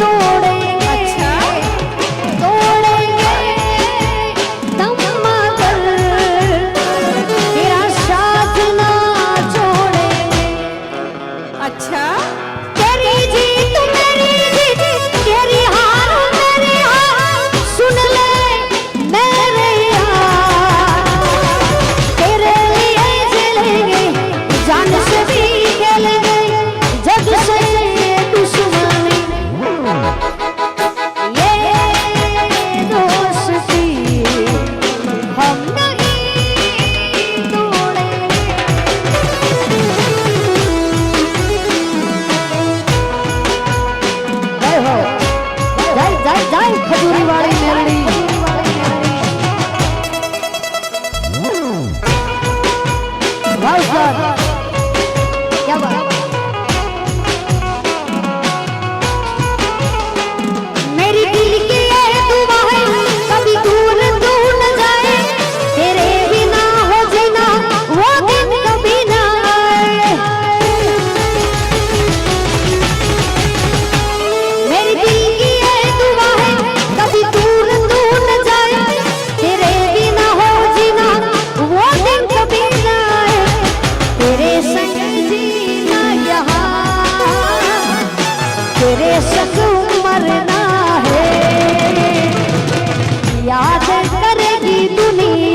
तोड़ेंगे। अच्छा तोड़ेंगे दम मगर तेरा साथ ना छोड़ेंगे। अच्छा तेरी जीत मेरी जीत, तेरी हार मेरी हार, सुन ले मेरे यार। तेरे लिए जलेंगे, जान से भी खेलेंगे, जग से दुश्मनी ये दोस्ती हम नहीं तोड़ेंगे। जय हो, जय जय जय खजूरी वाली मेलड़ी। वाह सर, क्या बात। मेरी दिल की ये दुआ है, कभी दूर तू न जाए, तेरे बिना हो जीना वो दिन कभी ना आए। मेरी दिल की ये दुआ है, कभी दूर तू न जाए, तेरे बिना हो जीना वो दिन कभी ना आए। तेरे संग जीना यहाँ, तेरे संग मरना है, याद करेगी दुनिया